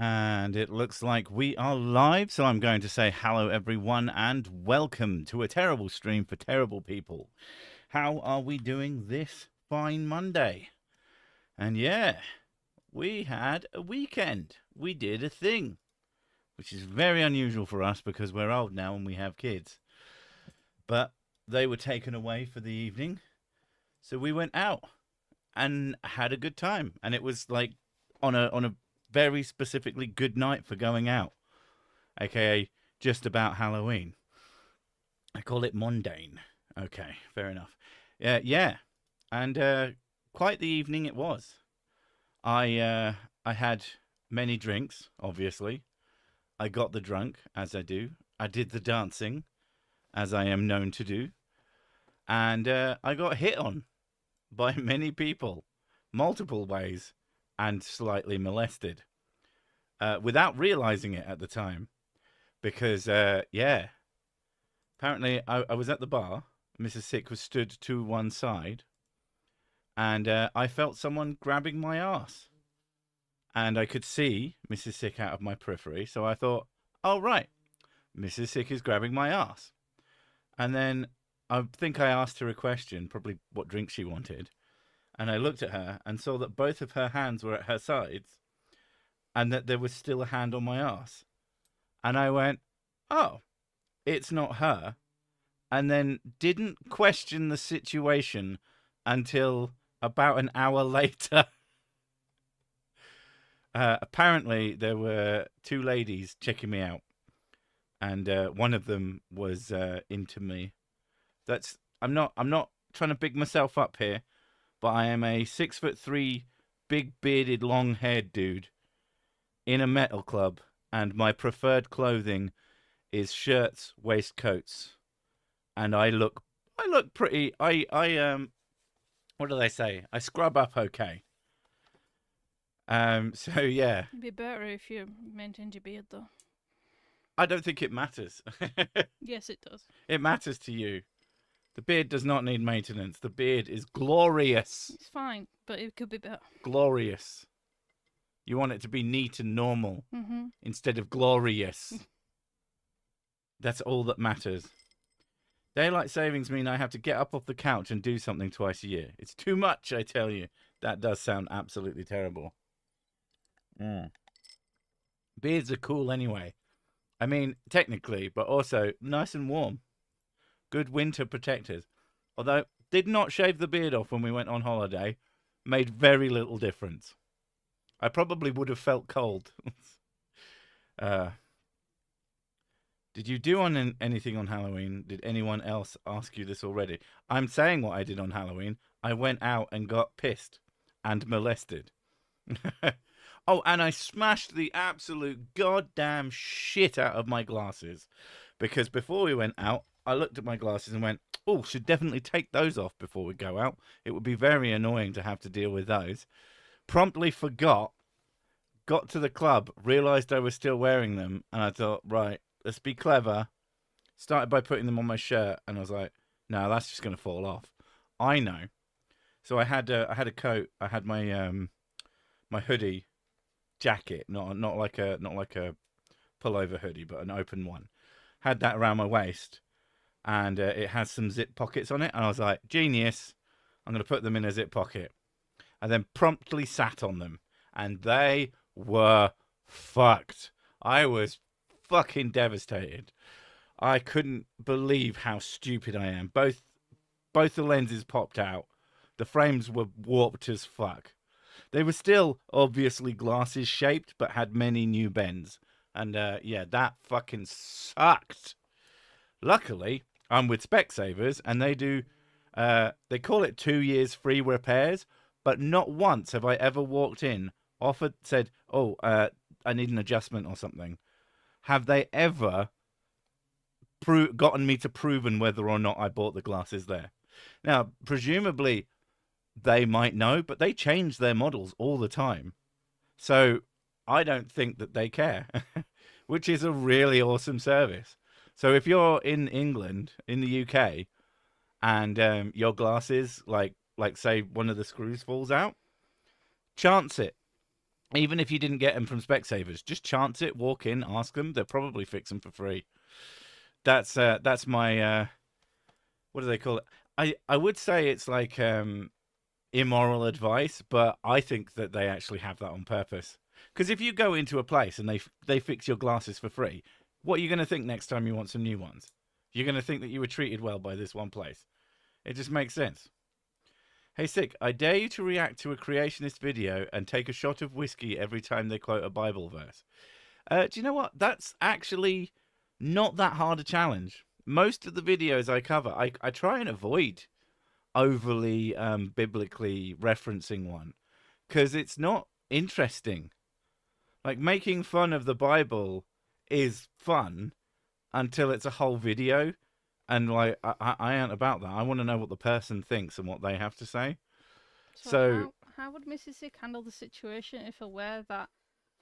And it looks like we are live, so I'm going to say hello, everyone, and welcome to a terrible stream for terrible people. How are we doing this fine Monday? And yeah, we had a weekend. We did a thing, which is very unusual for us because we're old now and we have kids. But they were taken away for the evening, so we went out and had a good time. And it was like on a very specifically good night for going out, aka just about Halloween. I call it mundane. Okay, fair enough. Yeah, and quite the evening it was. I had many drinks, obviously. I got the drunk, as I do. I did the dancing, as I am known to do, and I got hit on by many people, multiple ways, and slightly molested without realizing it at the time. Because, yeah, apparently I was at the bar. Mrs. Sick was stood to one side, and I felt someone grabbing my ass. And I could see Mrs. Sick out of my periphery, so I thought, oh, right, Mrs. Sick is grabbing my ass. And then I think I asked her a question, probably what drink she wanted. And I looked at her and saw that both of her hands were at her sides and that there was still a hand on my ass. And I went, oh, it's not her. And then didn't question the situation until about an hour later. Apparently, there were two ladies checking me out. And one of them was into me. I'm not trying to big myself up here, but I am a 6'3", big bearded, long haired dude in a metal club, and my preferred clothing is shirts, waistcoats, and I look pretty. What do they say? I scrub up okay. So yeah. It'd be better if you maintained your beard, though. I don't think it matters. Yes, it does. It matters to you. The beard does not need maintenance. The beard is glorious. It's fine, but it could be better. Glorious. You want it to be neat and normal instead of glorious. That's all that matters. Daylight savings mean I have to get up off the couch and do something twice a year. It's too much, I tell you. That does sound absolutely terrible. Beards are cool anyway. I mean, technically, but also nice and warm. Good winter protectors. Although, did not shave the beard off when we went on holiday. Made very little difference. I probably would have felt cold. Did you do anything on Halloween? Did anyone else ask you this already? I'm saying what I did on Halloween. I went out and got pissed and molested. Oh, and I smashed the absolute goddamn shit out of my glasses. Because before we went out, I looked at my glasses and went, oh, should definitely take those off before we go out. It would be very annoying to have to deal with those. Promptly forgot, got to the club, realised I was still wearing them, and I thought, right, let's be clever. Started by putting them on my shirt, and I was like, no, that's just going to fall off. I know. So I had a coat, I had my my hoodie jacket, not like a pullover hoodie, but an open one. Had that around my waist, and it has some zip pockets on it, and I was like, genius, I'm going to put them in a zip pocket. And then promptly sat on them, and they were fucked. I was fucking devastated. I couldn't believe how stupid I am. Both the lenses popped out. The frames were warped as fuck. They were still obviously glasses shaped, but had many new bends. And yeah, that fucking sucked. Luckily, I'm with Specsavers, and they do. They call it 2 years free repairs, but not once have I ever walked in, offered, said, "Oh, I need an adjustment or something." Have they ever gotten me to proven whether or not I bought the glasses there? Now, presumably, they might know, but they change their models all the time. So I don't think that they care, which is a really awesome service. So if you're in England, in the UK, and your glasses, like say one of the screws falls out, chance it. Even if you didn't get them from Specsavers, just chance it, walk in, ask them. They'll probably fix them for free. That's my what do they call it? I would say it's like immoral advice, but I think that they actually have that on purpose. Because if you go into a place and they fix your glasses for free, what are you going to think next time you want some new ones? You're going to think that you were treated well by this one place. It just makes sense. Hey, Sick, I dare you to react to a creationist video and take a shot of whiskey every time they quote a Bible verse. Do you know what? That's actually not that hard a challenge. Most of the videos I cover, I try and avoid overly biblically referencing one because it's not interesting. Like, making fun of the Bible is fun until it's a whole video. And like, I ain't about that. I want to know what the person thinks and what they have to say. So how would Mrs. Sick handle the situation if aware that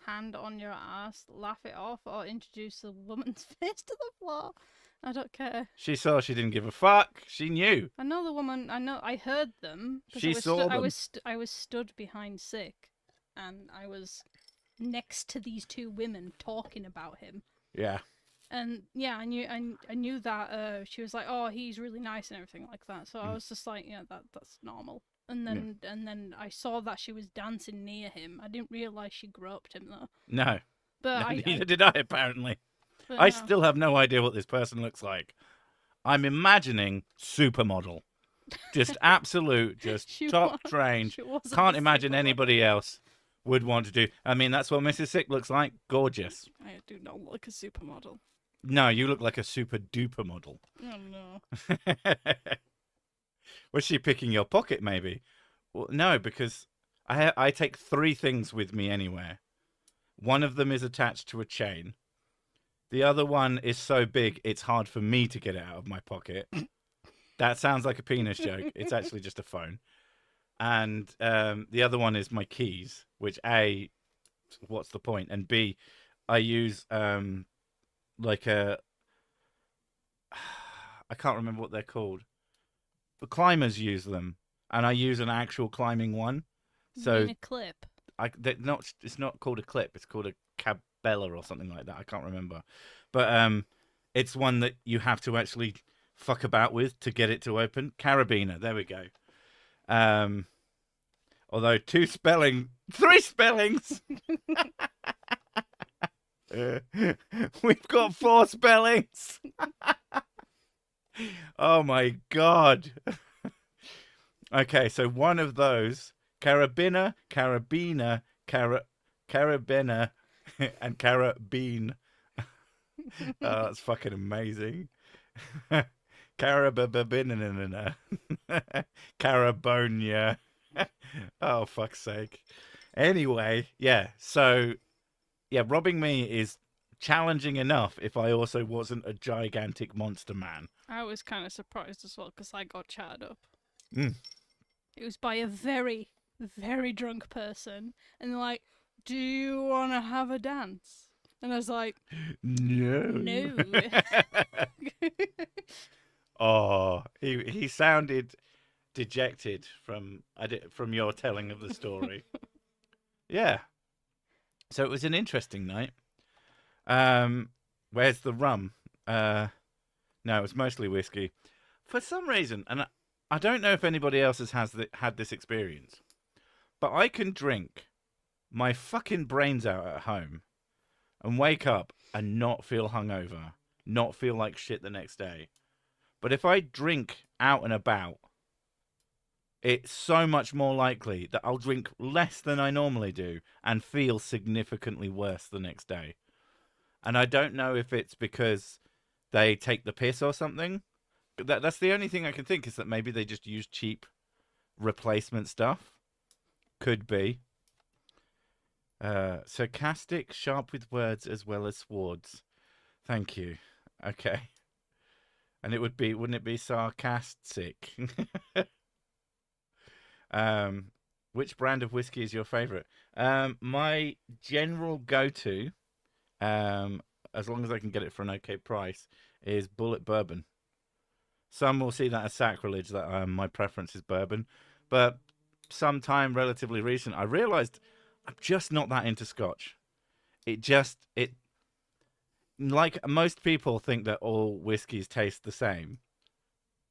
hand on your ass, laugh it off, or introduce the woman's face to the floor? I don't care. she saw she didn't give a fuck. She knew. I know the woman. I heard them. She saw them. I was stood behind Sick, and I was next to these two women talking about him. Yeah. And yeah, I knew that she was like, "Oh, he's really nice" and everything like that. So I was just like, "Yeah, that's normal." And then I saw that she was dancing near him. I didn't realize she groped him though. No. But Neither did I, apparently. but I no. still have no idea what this person looks like. I'm imagining supermodel. Just absolute, just She top was- trained. she wasn't Can't a imagine supermodel. anybody else would want to do. I mean, that's what Mrs. Sick looks like. Gorgeous. I do not look like a supermodel. No, you look like a super duper model. Oh no. Was she picking your pocket, maybe? Well, no, because I take 3 things with me anywhere. One of them is attached to a chain. The other one is so big, it's hard for me to get it out of my pocket. That sounds like a penis joke. It's actually just a phone. And the other one is my keys, which A, what's the point? And B, I use like a... I can't remember what they're called. The climbers use them, and I use an actual climbing one. So in a clip. it's not called a clip. It's called a cabella or something like that. I can't remember, but it's one that you have to actually fuck about with to get it to open. Carabiner. There we go. Although 3 spellings. We've got 4 spellings. Oh my god. Okay, so one of those, carabiner, and carabine. Oh, that's fucking amazing. Carababinina. Carabonia. Oh, fuck's sake. Anyway, yeah, so, yeah, robbing me is challenging enough if I also wasn't a gigantic monster man. I was kind of surprised as well because I got chatted up. Mm. It was by a very, very drunk person, and they're like, "Do you want to have a dance?" And I was like, No. "No." Oh, he sounded dejected from your telling of the story. Yeah. So it was an interesting night. Where's the rum? No, it was mostly whiskey. For some reason, and I don't know if anybody else has had this experience, but I can drink my fucking brains out at home and wake up and not feel hungover, not feel like shit the next day. But if I drink out and about, it's so much more likely that I'll drink less than I normally do and feel significantly worse the next day. And I don't know if it's because they take the piss or something. That's the only thing I can think, is that maybe they just use cheap replacement stuff. Could be. Sarcastic, sharp with words as well as swords. Thank you. Okay. And wouldn't it be sarcastic? Which brand of whiskey is your favorite? My general go-to, as long as I can get it for an okay price, is Bullet Bourbon. Some will see that as sacrilege, that my preference is bourbon. But sometime relatively recent, I realized I'm just not that into Scotch. It like most people think that all whiskies taste the same.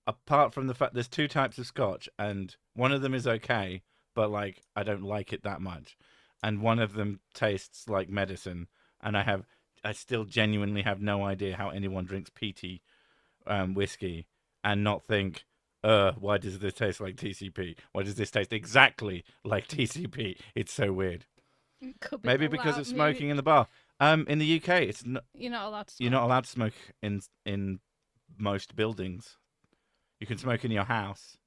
Apart from the fact there's two types of Scotch, and one of them is okay, but like I don't like it that much, and one of them tastes like medicine, and I still genuinely have no idea how anyone drinks peaty whiskey and not think, why does this taste like TCP? Why does this taste exactly like TCP? It's so weird. It could be Maybe the because loud. of Maybe smoking in the bar. In the UK, you're not allowed to you're smoke. not allowed to smoke in most buildings. You can smoke in your house.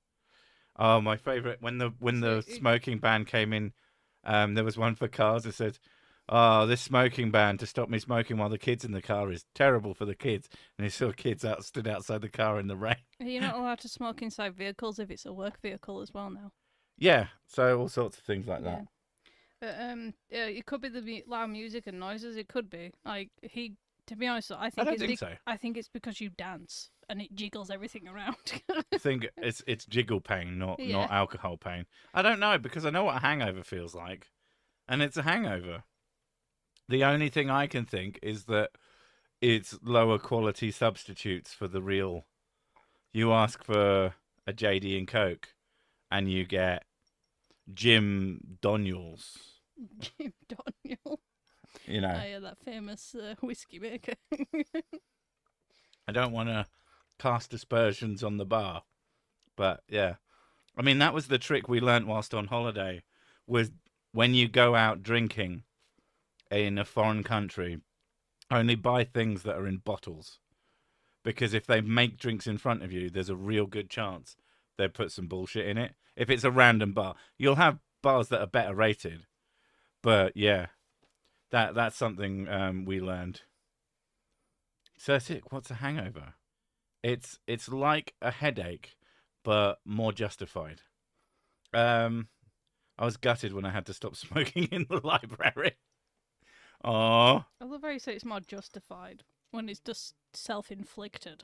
Oh, my favorite when the smoking ban came in, there was one for cars that said, "Oh, this smoking ban to stop me smoking while the kids in the car is terrible for the kids." And he saw kids stood outside the car in the rain. You're not allowed to smoke inside vehicles if it's a work vehicle as well now. Yeah, so all sorts of things like that. But it could be the loud music and noises. It could be like he. To be honest, I think don't think so. I think it's because you dance and it jiggles everything around. I think it's jiggle pain, not Yeah. alcohol pain. I don't know because I know what a hangover feels like, and it's a hangover. The only thing I can think is that it's lower quality substitutes for the real. You ask for a JD and Coke, and you get Jim Daniels. Jim Daniel. You know, Oh, yeah, that famous whiskey maker. I don't want to cast aspersions on the bar, but yeah, I mean that was the trick we learnt whilst on holiday. Was when you go out drinking in a foreign country, only buy things that are in bottles. Because if they make drinks in front of you, there's a real good chance they'll put some bullshit in it. If it's a random bar, you'll have bars that are better rated. But yeah, that's something we learned. So that's it. What's a hangover? It's like a headache, but more justified. I was gutted when I had to stop smoking in the library. Oh, I love how you say it's more justified when it's just self-inflicted.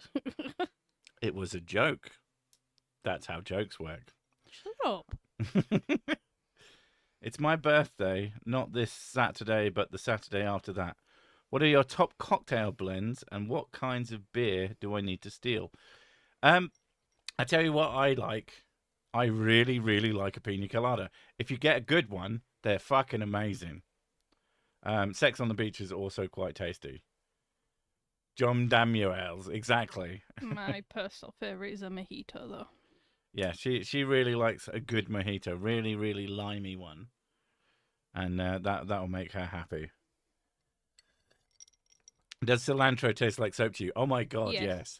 it was a joke. That's how jokes work. Shut up. It's my birthday, not this Saturday, but the Saturday after that. What are your top cocktail blends, and what kinds of beer do I need to steal? I tell you what I like. I really, really like a pina colada. If you get a good one, they're fucking amazing. Sex on the Beach is also quite tasty. John Damuels, exactly. My personal favourite is a mojito, though. Yeah, she really likes a good mojito, really, really limey one, and that'll make her happy. Does cilantro taste like soap to you? Oh my god, yes.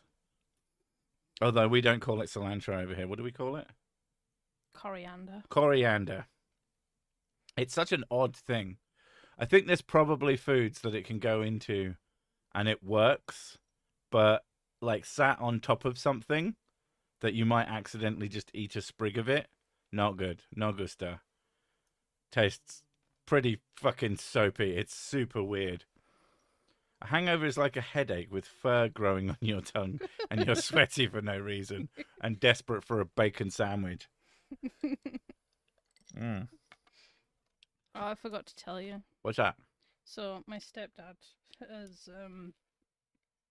Although we don't call it cilantro over here. What do we call it? Coriander. Coriander. It's such an odd thing. I think there's probably foods that it can go into and it works, but like sat on top of something that you might accidentally just eat a sprig of it, not good. No gusta. Tastes pretty fucking soapy. It's super weird. A hangover is like a headache with fur growing on your tongue and you're sweaty for no reason and desperate for a bacon sandwich. Oh, I forgot to tell you. What's that? So my stepdad has,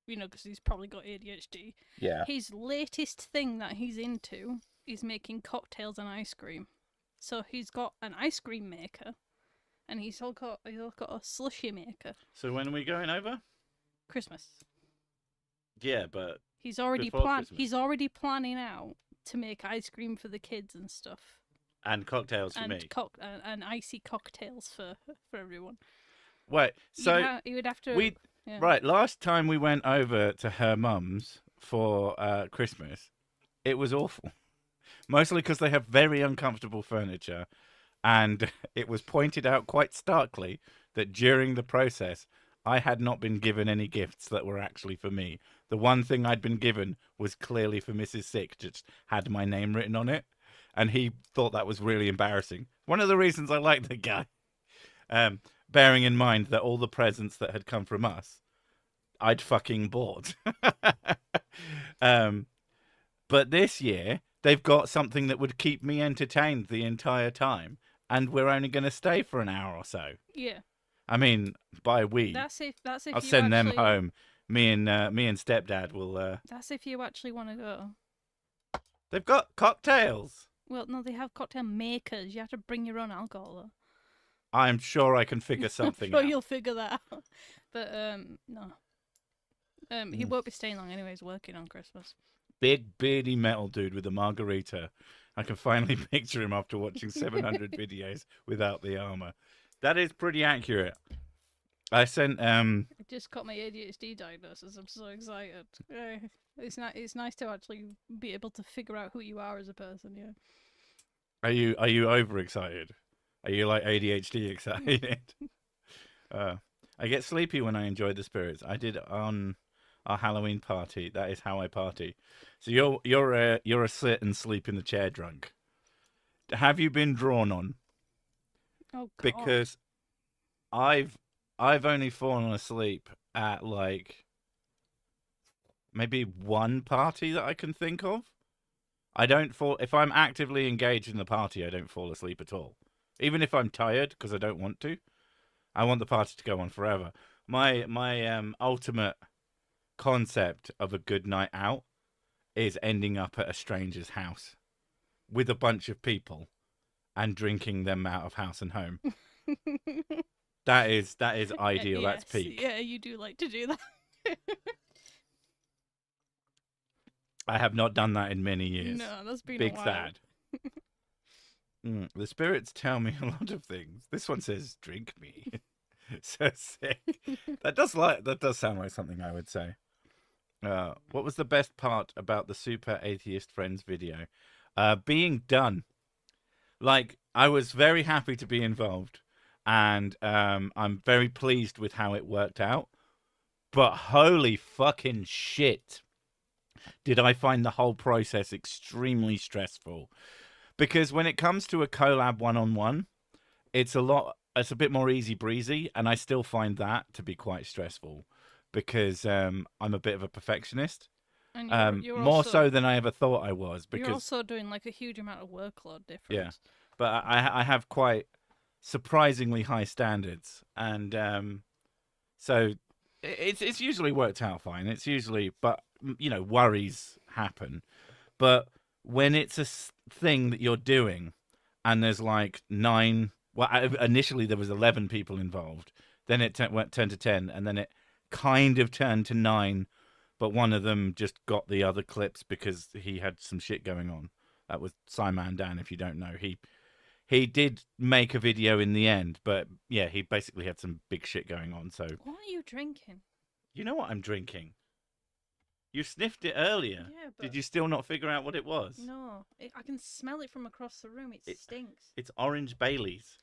because he's probably got ADHD. Yeah. His latest thing that he's into is making cocktails and ice cream. So he's got an ice cream maker, and he's got a slushy maker. So when are we going over? Christmas. Yeah, but He's already Christmas. He's already planning out to make ice cream for the kids and stuff, and cocktails for and me. and icy cocktails for everyone. Wait, so you would have to. Yeah. Right, last time we went over to her mum's for Christmas, it was awful. Mostly because they have very uncomfortable furniture, and it was pointed out quite starkly that during the process, I had not been given any gifts that were actually for me. The one thing I'd been given was clearly for Mrs. Sick, just had my name written on it, and he thought that was really embarrassing. One of the reasons I like the guy. Bearing in mind that all the presents that had come from us, I'd fucking bought. But this year, they've got something that would keep me entertained the entire time. and we're only going to stay for an hour or so. Yeah. I mean, by we, That's if I'll you send actually, them home. Me and stepdad will. That's if you actually want to go. They've got cocktails. Well, no, they have cocktail makers. You have to bring your own alcohol, though. I'm sure I can figure something I'm sure out. you'll figure that out. But no. He won't be staying long anyway. He's working on Christmas. Big beardy metal dude with a margarita. I can finally picture him after watching 700 videos without the armor. That is pretty accurate. I sent I just got my ADHD diagnosis. I'm so excited. It's nice to actually be able to figure out who you are as a person. Yeah. Are you overexcited? Are you like ADHD excited? I get sleepy when I enjoy the spirits. I did on our Halloween party. That is how I party. So you're a sit and sleep in the chair drunk. Have you been drawn on? Oh God. Because I've only fallen asleep at like maybe one party that I can think of. I don't fall if I'm actively engaged in the party. I don't fall asleep at all, even if I'm tired because I don't want to. I want the party to go on forever. My ultimate concept of a good night out is ending up at a stranger's house with a bunch of people and drinking them out of house and home. That is ideal. Yes, That's peak. Yeah, you do like to do that. I have not done that in many years. No, that's been Big a while. sad. The spirits tell me a lot of things. This one says, "Drink me." So sick. That does sound like something I would say. What was the best part about the Super Atheist Friends video? Being done. Like, I was very happy to be involved, and I'm very pleased with how it worked out. But holy fucking shit, did I find the whole process extremely stressful. Because when it comes to a collab one-on-one, it's a bit more easy breezy, and I still find that to be quite stressful because I'm a bit of a perfectionist. And you're more also, so than I ever thought I was. Because you're also doing like a huge amount of workload difference. Yeah, but I have quite surprisingly high standards, and so it's usually worked out fine. It's usually, but worries happen. But when it's a thing that you're doing, and there's like 9. Well, initially there was 11 people involved. Then it turned to 10, and then it kind of turned to 9. But one of them just got the other clips because he had some shit going on. That was Simon Dan, if you don't know. He did make a video in the end, but yeah, he basically had some big shit going on. So What are you drinking? you know what I'm drinking? You sniffed it earlier. Yeah, but Did you still not figure out what it was? No, I can smell it from across the room. It stinks. It's Orange Baileys.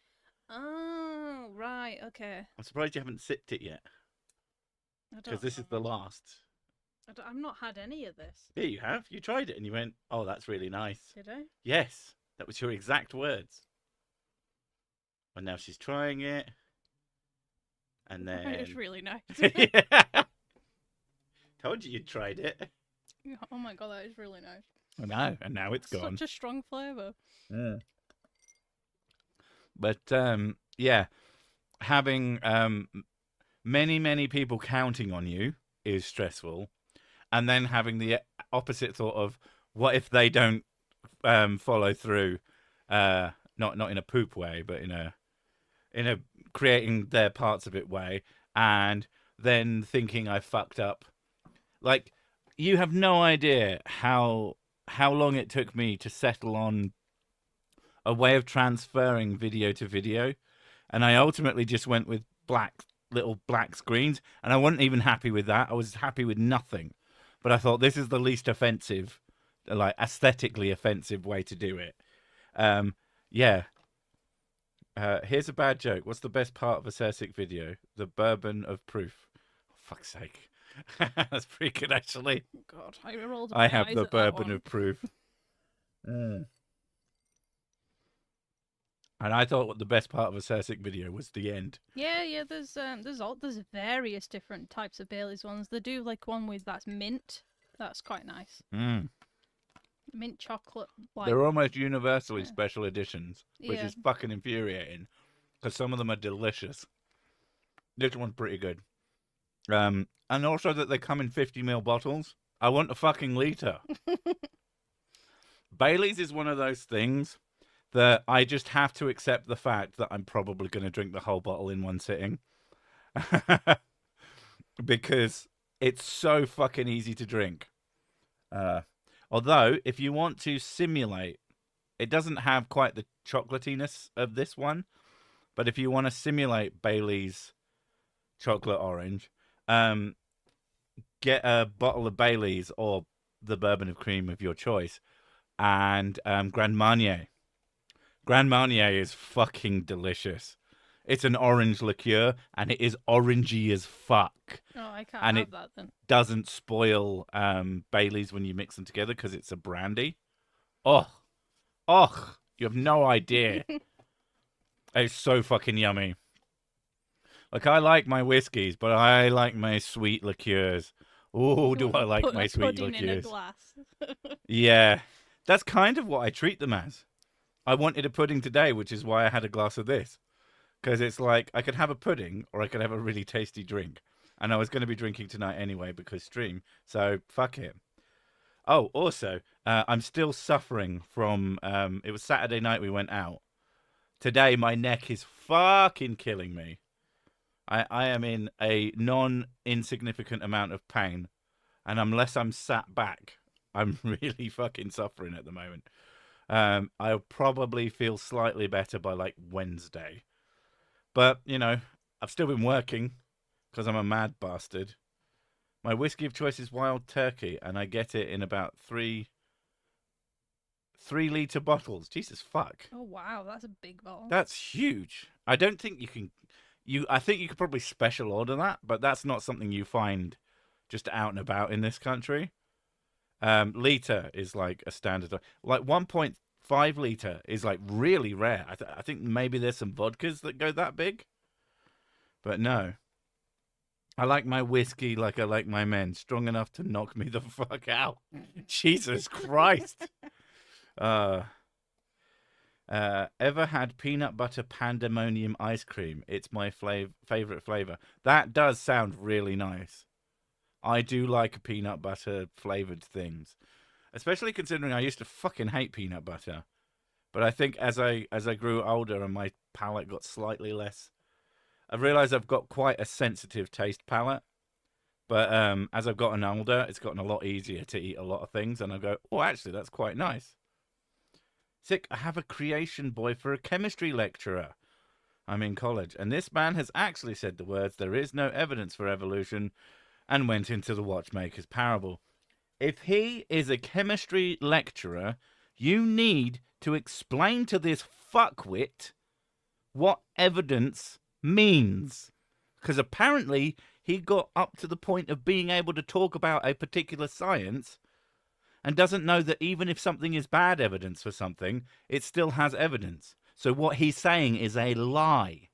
Oh, right, okay. I'm surprised you haven't sipped it yet, because this is the last. I've not had any of this. Here you have. You tried it and you went, "Oh, that's really nice." Did I? Yes, that was your exact words. And now she's trying it, and then It's really nice. Yeah. Told you you'd tried it. Oh my God, that is really nice. I know, and now it's gone. Such a strong flavour. Yeah. But yeah, having many people counting on you is stressful, and then having the opposite thought of what if they don't follow through, not in a poop way, but in a creating their parts of it way, and then thinking I fucked up. Like, you have no idea how long it took me to settle on a way of transferring video to video, and I ultimately just went with little black screens, and I wasn't even happy with that. I was happy with nothing, but I thought this is the least offensive, like aesthetically offensive way to do it. Yeah. Here's a bad joke. What's the best part of a Cersic video? The bourbon of proof. Oh, fuck's sake. That's pretty good, actually. God, I rolled I my have eyes the at that bourbon one. of proof. And I thought what the best part of a Cersic video was the end. Yeah. There's various different types of Bailey's ones. They do like one with that's mint. That's quite nice. mint chocolate. Like, They're almost universally Yeah. special editions, which Yeah. is fucking infuriating because some of them are delicious. This one's pretty good. And also that they come in 50ml bottles. I want a fucking liter. Bailey's is one of those things that I just have to accept the fact that I'm probably going to drink the whole bottle in one sitting. Because it's so fucking easy to drink. Although, if you want to simulate, it doesn't have quite the chocolatiness of this one, but if you want to simulate Bailey's chocolate orange, get a bottle of Bailey's or the bourbon of cream of your choice, and Grand Marnier. Grand Marnier is fucking delicious. It's an orange liqueur, and it is orangey as fuck. Oh, I can't And have it that then. doesn't spoil Bailey's when you mix them together because it's a brandy. Oh, you have no idea. It's so fucking yummy. Like, I like my whiskeys, but I like my sweet liqueurs. Oh, do I like my sweet pudding in a liqueurs? glass. Yeah, that's kind of what I treat them as. I wanted a pudding today, which is why I had a glass of this. Because it's like, I could have a pudding or I could have a really tasty drink. And I was going to be drinking tonight anyway because stream. So, fuck it. Oh, also, I'm still suffering from, it was Saturday night we went out. Today, my neck is fucking killing me. I am in a non-insignificant amount of pain. And unless I'm sat back, I'm really fucking suffering at the moment. I'll probably feel slightly better by like Wednesday. But, you know, I've still been working because I'm a mad bastard. My whiskey of choice is Wild Turkey, and I get it in about 3 litre bottles. Jesus fuck. Oh wow, that's a big bottle. That's huge. I don't think you can. I think you could probably special order that, but that's not something you find just out and about in this country. Liter is like a standard. Like 1.5 liter is like really rare. I think maybe there's some vodkas that go that big, but no. I like my whiskey like I like my men, strong enough to knock me the fuck out. Jesus Christ. Ever had peanut butter pandemonium ice cream? It's my favorite flavor. That does sound really nice. I do like peanut butter flavored things, especially considering I used to fucking hate peanut butter. But I think as I grew older and my palate got slightly less, I've realized I've got quite a sensitive taste palate. But as I've gotten older, it's gotten a lot easier to eat a lot of things, and I go, oh, actually, that's quite nice. Sick, I have a creation boy for a chemistry lecturer. I'm in college, and this man has actually said the words, there is no evidence for evolution, and went into the watchmaker's parable. If he is a chemistry lecturer, you need to explain to this fuckwit what evidence means. Because apparently he got up to the point of being able to talk about a particular science and doesn't know that even if something is bad evidence for something, it still has evidence. So what he's saying is a lie.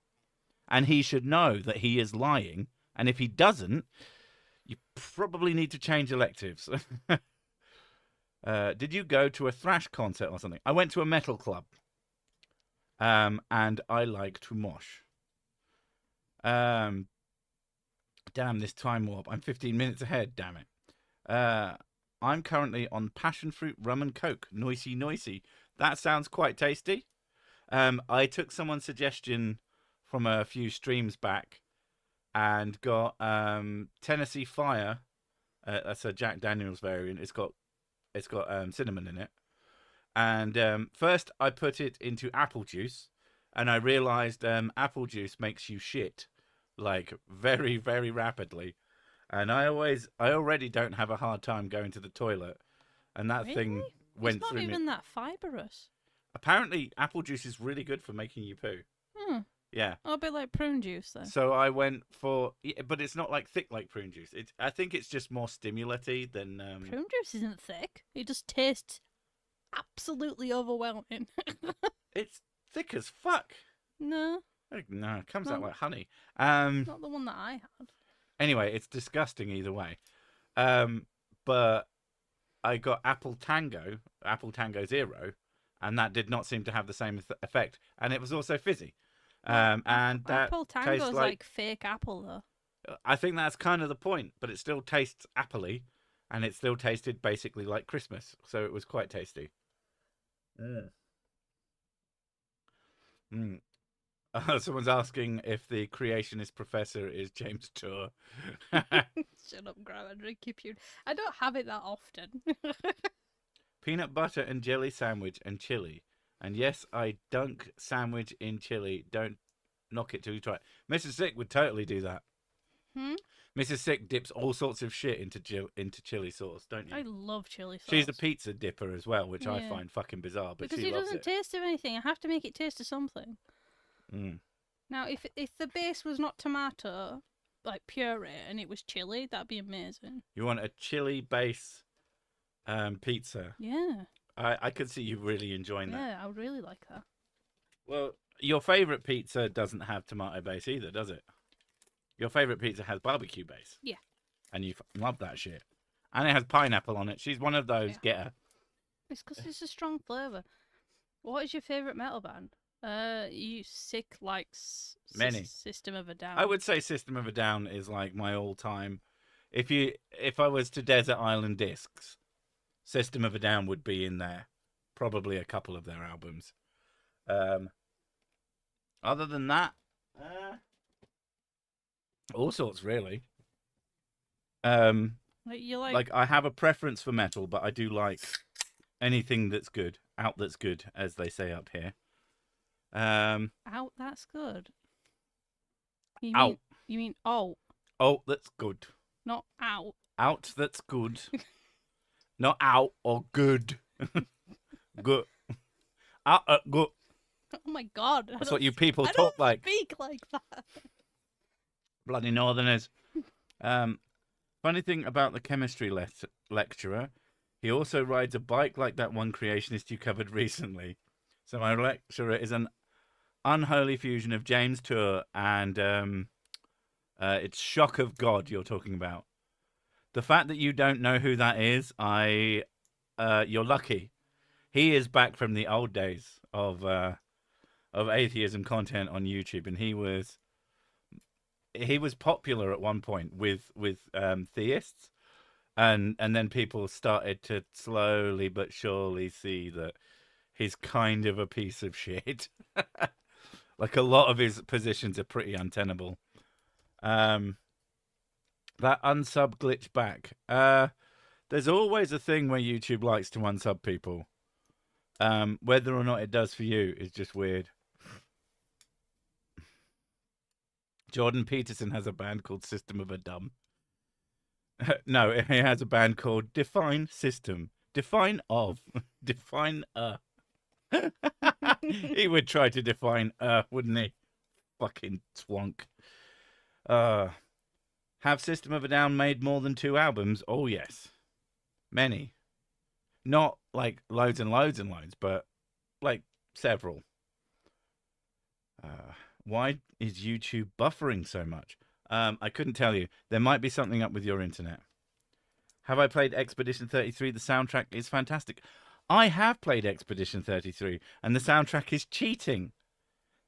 And he should know that he is lying. And if he doesn't, you probably need to change electives. Did you go to a thrash concert or something? I went to a metal club. And I like to mosh. Damn, this time warp. I'm 15 minutes ahead, damn it. I'm currently on passion fruit rum and coke. Noisy. That sounds quite tasty. I took someone's suggestion from a few streams back and got Tennessee Fire. That's a Jack Daniels variant. It's got cinnamon in it. And first I put it into apple juice, and I realized apple juice makes you shit like very, very rapidly. And I already don't have a hard time going to the toilet, and that thing went through me. It's not even that fibrous. Apparently, apple juice is really good for making you poo. Yeah. Oh, a bit like prune juice, then. So I went for, but it's not like thick like prune juice. I think it's just more stimulaty than. Prune juice isn't thick. It just tastes absolutely overwhelming. It's thick as fuck. No. No, it comes out like honey. Not the one that I had. Anyway, it's disgusting either way. But I got Apple Tango Zero, and that did not seem to have the same effect. And it was also fizzy. And that Apple tastes Tango's like fake apple though. I think that's kind of the point, but it still tastes appley, and it still tasted basically like Christmas, so it was quite tasty. Mm. Someone's asking if the creationist professor is James Tour. Shut up, Grandma. Drink your pune. I don't have it that often. Peanut butter and jelly sandwich and chili. And yes, I dunk sandwich in chili. Don't knock it till you try it. Mrs. Sick would totally do that. Mrs. Sick dips all sorts of shit into chili sauce, don't you? I love chili sauce. She's a pizza dipper as well, which I find fucking bizarre, but because she it loves doesn't taste of anything. I have to make it taste of something. Now, if the base was not tomato, like puree, and it was chili, that'd be amazing. You want a chili base pizza? Yeah. I could see you really enjoying that. Yeah, I would really like that. Well, your favourite pizza doesn't have tomato base either, does it? Your favourite pizza has barbecue base. Yeah. And you love that shit. And it has pineapple on it. She's one of those, get her. It's because it's a strong flavour. What is your favourite metal band? You sick likes Many. System of a Down. I would say System of a Down is like my all-time. If I was to Desert Island Discs, System of a Down would be in there. Probably a couple of their albums. Other than that, all sorts really. Like I have a preference for metal, but I do like anything that's good, that's good, as they say up here. Out, that's good. You mean out? Oh, that's good. Not out. Out, that's good. Not out or good. Good. Out, good. Oh my god! That's what you people talk like. Speak like that. Bloody Northerners. Funny thing about the chemistry lecturer, he also rides a bike like that one creationist you covered recently. So my lecturer is an unholy fusion of James Tour and it's Shock of God you're talking about. The fact that you don't know who that is, you're lucky. He is back from the old days of atheism content on YouTube, and he was popular at one point with theists, and then people started to slowly but surely see that he's kind of a piece of shit. Like a lot of his positions are pretty untenable. That unsub glitch back. There's always a thing where YouTube likes to unsub people. Whether or not it does for you is just weird. Jordan Peterson has a band called System of a Dumb. No, he has a band called Define System. Define of. Define He would try to define wouldn't he? Fucking twonk. Have System of a Down made more than 2 albums? Oh, yes. Many. Not like loads and loads and loads, but like several. Why is YouTube buffering so much? I couldn't tell you. There might be something up with your internet. Have I played Expedition 33? The soundtrack is fantastic. I have played Expedition 33, and the soundtrack is cheating.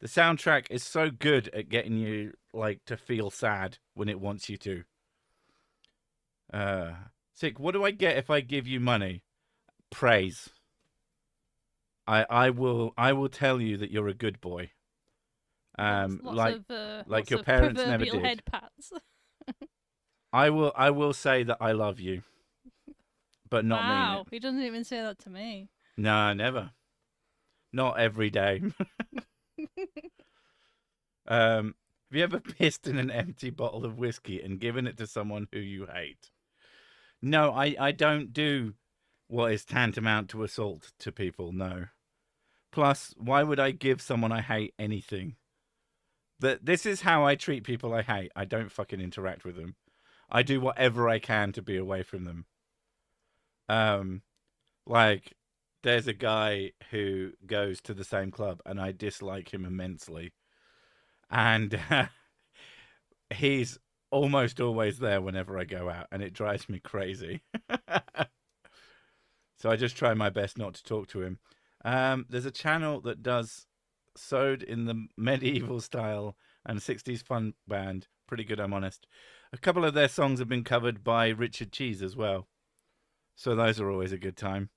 The soundtrack is so good at getting you like to feel sad when it wants you to. Sick, what do I get if I give you money? Praise. I will tell you that you're a good boy. Like your parents never did. Head pats. I will say that I love you, but not mean it. He doesn't even say that to me. No, never. Not every day. Have you ever pissed in an empty bottle of whiskey and given it to someone who you hate? No, I don't do what is tantamount to assault to people, no. Plus, why would I give someone I hate anything? This is how I treat people I hate. I don't fucking interact with them. I do whatever I can to be away from them. Like, there's a guy who goes to the same club, and I dislike him immensely. And he's almost always there whenever I go out, and it drives me crazy. So I just try my best not to talk to him. There's a channel that does sewed in the medieval style and 60s fun band. Pretty good, I'm honest. A couple of their songs have been covered by Richard Cheese as well. So those are always a good time.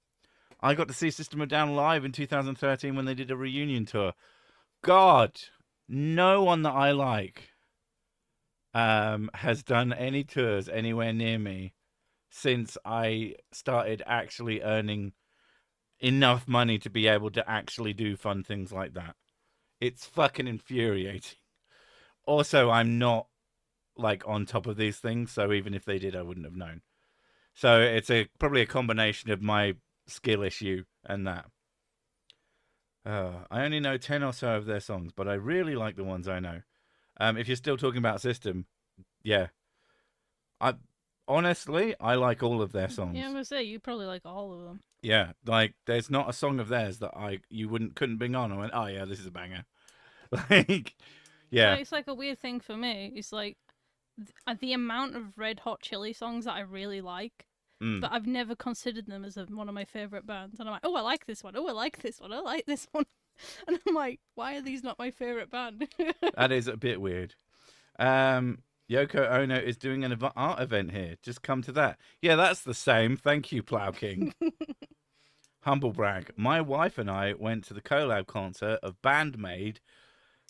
I got to see System of a Down live in 2013 when they did a reunion tour. God, no one that I like has done any tours anywhere near me since I started actually earning enough money to be able to actually do fun things like that. It's fucking infuriating. Also, I'm not like on top of these things, so even if they did, I wouldn't have known. So it's probably a combination of my skill issue and that. I only know 10 or so of their songs, but I really like the ones I know. If you're still talking about System, yeah. Honestly, I like all of their songs. Yeah, I'm gonna say you probably like all of them. Yeah, like there's not a song of theirs that you couldn't bring on. I went, oh yeah, this is a banger. Like, yeah, It's like a weird thing for me. It's like the amount of Red Hot Chili songs that I really like, but I've never considered them as one of my favorite bands. And I'm like, oh, I like this one. Oh, I like this one. I like this one. And I'm like, why are these not my favorite band? That is a bit weird. Yoko Ono is doing an art event here. Just come to that. Yeah, that's the same. Thank you, Plow King. Humble brag. My wife and I went to the collab concert of Bandmade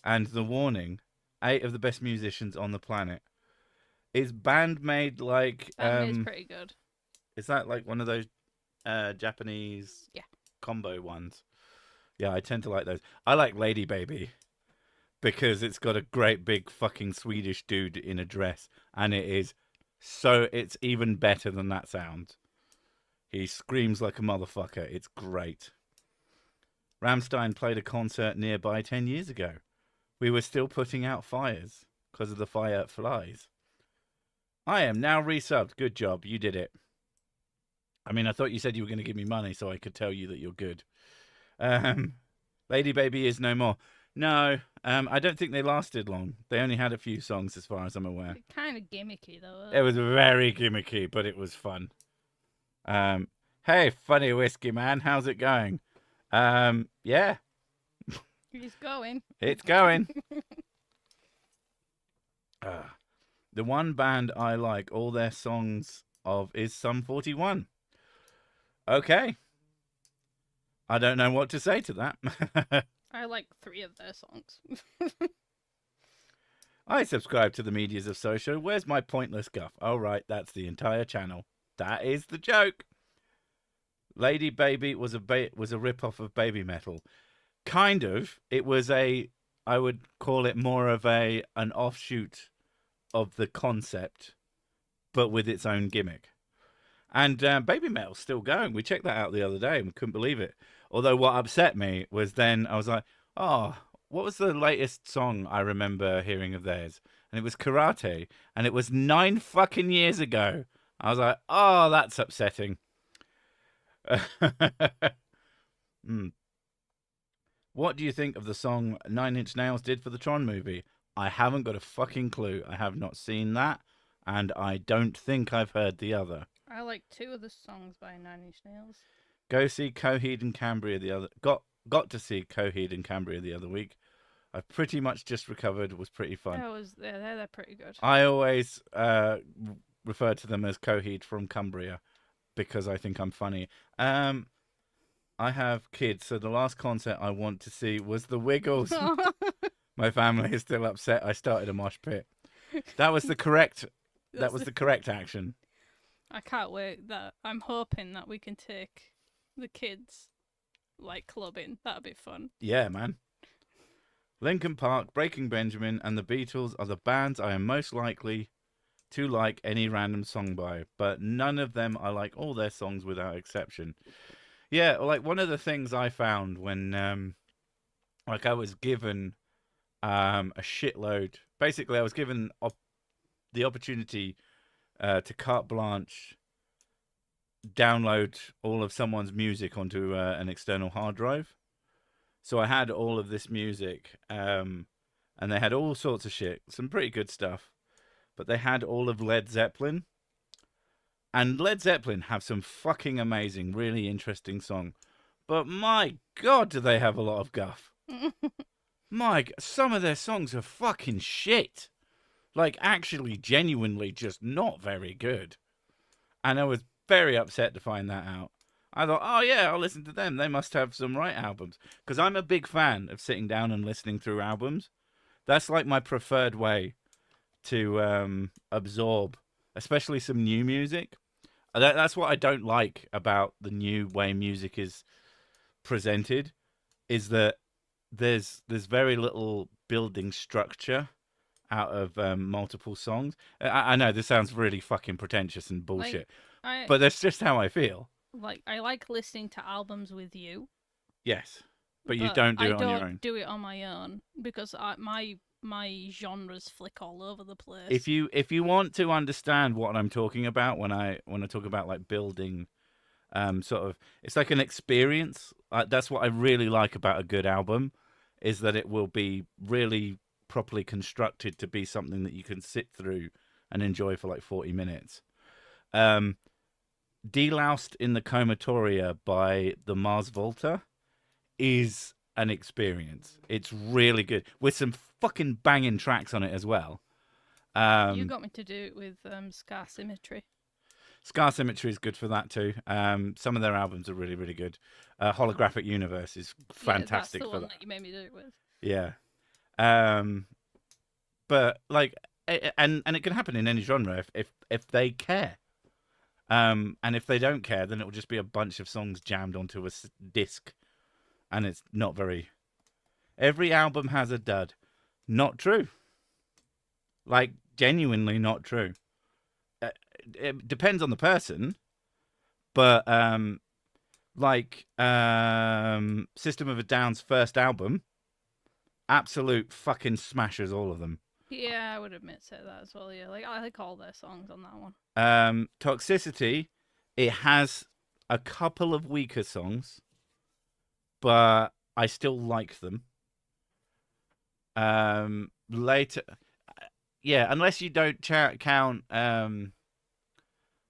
and The Warning, 8 of the best musicians on the planet. Is Bandmade like... Bandmade's pretty good. Is that like one of those Japanese combo ones? Yeah, I tend to like those. I like Lady Baby because it's got a great big fucking Swedish dude in a dress, and it's even better than that sound. He screams like a motherfucker. It's great. Rammstein played a concert nearby 10 years ago. We were still putting out fires because of the fire flies. I am now resubbed. Good job. You did it. I mean, I thought you said you were going to give me money so I could tell you that you're good. Lady Baby is no more. No, I don't think they lasted long. They only had a few songs as far as I'm aware. Kind of gimmicky, though. It was very gimmicky, but it was fun. Hey, funny whiskey man, how's it going? Yeah. It's going. It's going. The one band I like all their songs of is Sum 41. Okay. I don't know what to say to that. I like 3 of their songs. I subscribe to the Medias of Social. Where's my pointless guff? Oh, right, that's the entire channel. That is the joke. Lady Baby was a rip-off of Baby Metal. Kind of. It was I would call it more of an offshoot of the concept, but with its own gimmick. And Baby Metal's still going. We checked that out the other day and we couldn't believe it. Although what upset me was then I was like, oh, what was the latest song I remember hearing of theirs? And it was Karate. And it was 9 fucking years ago. I was like, oh, that's upsetting. What do you think of the song 9 Inch Nails did for the Tron movie? I haven't got a fucking clue. I have not seen that. And I don't think I've heard the other. I like 2 of the songs by 9 Inch Nails. Go see Coheed and Cambria the other... Got to see Coheed and Cambria the other week. I pretty much just recovered. It was pretty fun. They're pretty good. I always refer to them as Coheed from Cumbria because I think I'm funny. I have kids, so the last concert I want to see was The Wiggles. My family is still upset I started a mosh pit. That was the correct... That was the correct action. I can't wait. I'm hoping that we can take the kids like clubbing. That'd be fun. Yeah, man. Linkin Park, Breaking Benjamin, and the Beatles are the bands I am most likely to like any random song by, but none of them I like all their songs without exception. Yeah, like one of the things I found when I was given a shitload. Basically, I was given the opportunity to carte blanche download all of someone's music onto an external hard drive. So I had all of this music, and they had all sorts of shit, some pretty good stuff, but they had all of Led Zeppelin. And Led Zeppelin have some fucking amazing, really interesting song. But my God, do they have a lot of guff. Some of their songs are fucking shit. Like, actually, genuinely just not very good. And I was very upset to find that out. I thought, oh yeah, I'll listen to them. They must have some right albums. Because I'm a big fan of sitting down and listening through albums. That's like my preferred way to absorb, especially some new music. That's what I don't like about the new way music is presented, is that there's very little building structure out of multiple songs. I know this sounds really fucking pretentious and bullshit, but that's just how I feel. Like, I like listening to albums with you. Yes, but you don't do it on your own. I don't do it on my own because my genres flick all over the place. If you want to understand what I'm talking about when I talk about like building, sort of, it's like an experience. That's what I really like about a good album, is that it will be really properly constructed to be something that you can sit through and enjoy for like 40 minutes. Deloused in the Comatoria by the Mars Volta is an experience. It's really good with some fucking banging tracks on it as well. You got me to do it with Scar Symmetry. Scar Symmetry is good for that too. Some of their albums are really, really good. Holographic Universe is fantastic that's the for one that you made me do it with. Yeah. But like, and it can happen in any genre if they care. And if they don't care, then it will just be a bunch of songs jammed onto a disc, and it's not very. Every album has a dud. Not true. Like, genuinely not true. It depends on the person, but System of a Down's first album, absolute fucking smashers, all of them. Yeah, I would admit to that as well. Yeah, like I like all their songs on that one. Toxicity, it has a couple of weaker songs, but I still like them. Later, yeah, unless you don't count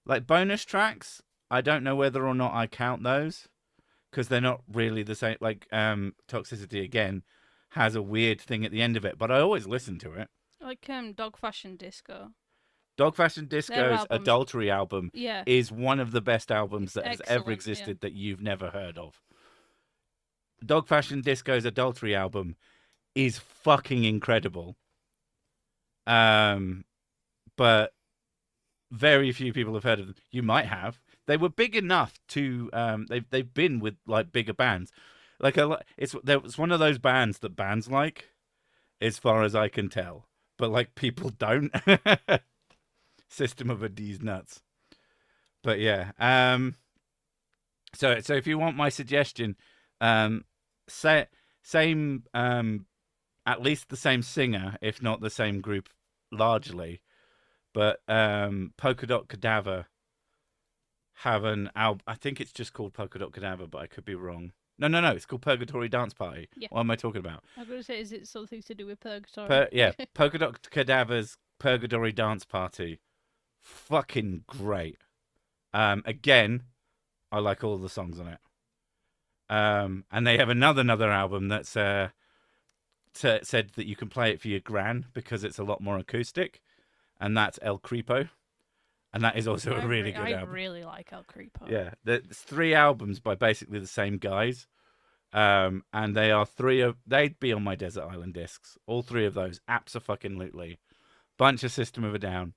like bonus tracks, I don't know whether or not I count those because they're not really the same. Like Toxicity again has a weird thing at the end of it, but I always listen to it. Like Dog Fashion Disco. Dog Fashion Disco's Adultery album is one of the best albums that has ever existed that you've never heard of. Dog Fashion Disco's Adultery album is fucking incredible. But very few people have heard of them. You might have. They were big enough to they've been with like bigger bands. Like it's one of those bands that bands like, as far as I can tell. But like people don't. System of a D's nuts. But yeah. So if you want my suggestion, same at least the same singer, if not the same group largely. But Polka Dot Cadaver have an album. I think it's just called Polka Dot Cadaver, but I could be wrong. No. It's called Purgatory Dance Party. Yeah. What am I talking about? I'm going to say, is it something to do with Purgatory? Yeah, Polka Dot Cadaver's Purgatory Dance Party. Fucking great. Again, I like all the songs on it. And they have another album that's said that you can play it for your gran because it's a lot more acoustic, and that's El Creepo, and that is also a really good album. I really like El Creepo. Yeah, there's 3 albums by basically the same guys, and they are they'd be on my Desert Island discs. All 3 of those, abso-fucking-lutely. Bunch of System of a Down,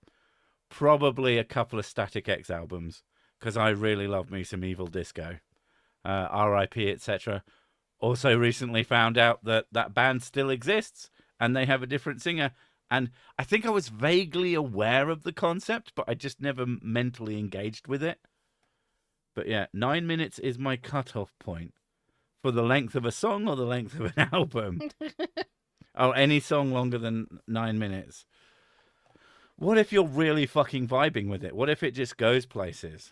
probably a couple of Static X albums because I really love me some Evil Disco, R.I.P. etc. Also recently found out that band still exists and they have a different singer. And I think I was vaguely aware of the concept, but I just never mentally engaged with it. But yeah, 9 minutes is my cutoff point for the length of a song or the length of an album. Oh, any song longer than 9 minutes. What if you're really fucking vibing with it? What if it just goes places?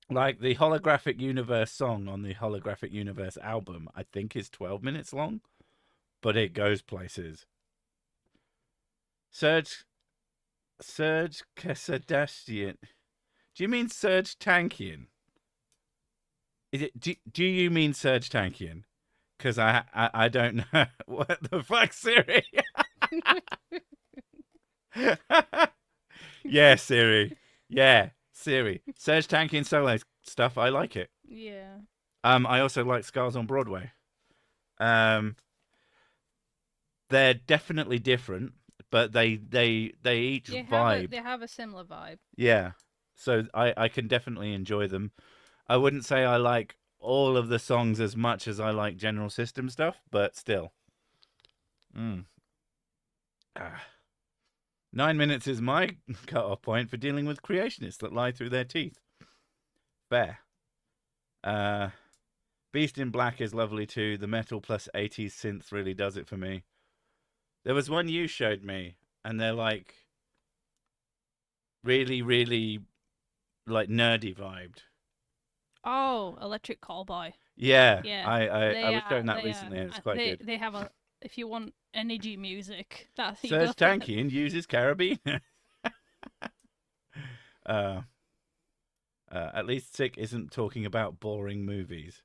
Like the Holographic Universe song on the Holographic Universe album, I think is 12 minutes long, but it goes places. Serge Serge Kesadashian. Do you mean Serge Tankian? Is it? Do you mean Serge Tankian? Because I don't know what the fuck, Siri. Yeah, Siri. Yeah, Siri. Serge Tankian solo stuff. I like it. Yeah. I also like Scars on Broadway. They're definitely different, but they each vibe. They have a similar vibe. Yeah, so I can definitely enjoy them. I wouldn't say I like all of the songs as much as I like General System stuff, but still. Mm. 9 minutes is my cut-off point for dealing with creationists that lie through their teeth. Fair. Beast in Black is lovely too. The metal plus 80s synth really does it for me. There was one you showed me, and they're like really, really like nerdy vibed. Oh, Electric Callboy. Yeah, Yeah, I was shown that recently. And it's quite good. They have a. If you want energy music, that's Serge Tankian uses carabiner. At least Sick isn't talking about boring movies,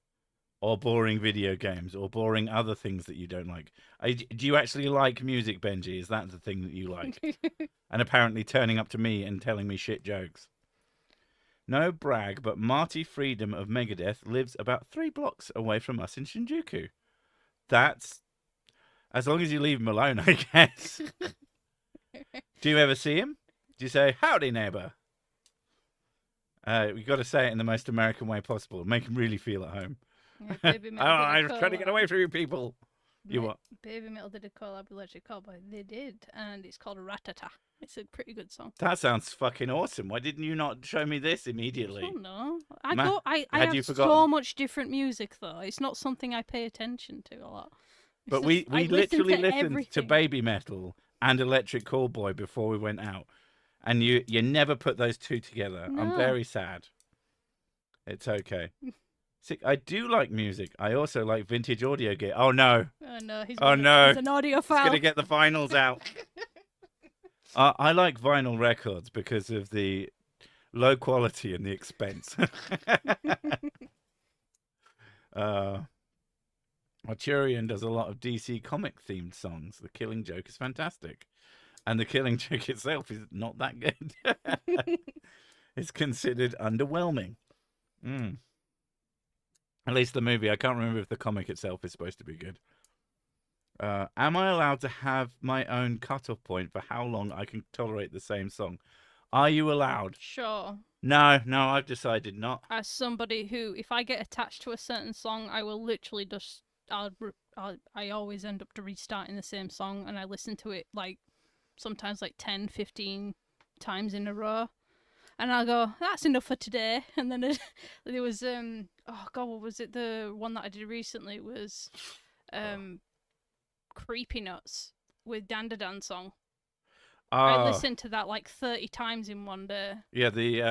or boring video games, or boring other things that you don't like. Do you actually like music, Benji? Is that the thing that you like? And apparently turning up to me and telling me shit jokes. No brag, but Marty Freedom of Megadeth lives about 3 blocks away from us in Shinjuku. That's... as long as you leave him alone, I guess. Do you ever see him? Do you say, howdy, neighbor? We've got to say it in the most American way possible. Make him really feel at home. Yeah, I'm trying to get away from you people. You what? Baby Metal did a collab with Electric Callboy. They did, and it's called Ratata. It's a pretty good song. That sounds fucking awesome. Why didn't you not show me this immediately? I don't know. I Had you have forgotten? so much different music though. It's not something I pay attention to a lot. It's But just, we I literally to listened to everything. Baby Metal and Electric Callboy before we went out. And you never put those two together. No. I'm very sad. It's okay. Sick. I do like music. I also like vintage audio gear. Oh no. Oh no, he's Oh, gonna- no. he's an audiophile. It's going to get the vinyls out. I like vinyl records because of the low quality and the expense. Arturian does a lot of DC comic themed songs. The Killing Joke is fantastic. And the Killing Joke itself is not that good. It's considered underwhelming. At least the movie. I can't remember if the comic itself is supposed to be good. Am I allowed to have my own cutoff point for how long I can tolerate the same song? Are you allowed? Sure. No, I've decided not. As somebody who, if I get attached to a certain song, I will literally just. I always end up to restarting the same song, and I listen to it like sometimes like 10, 15 times in a row. And I'll go, that's enough for today. And then there was, oh God, what was it? The one that I did recently was Creepy Nuts with Dandadan song. I listened to that like 30 times in one day. Yeah, the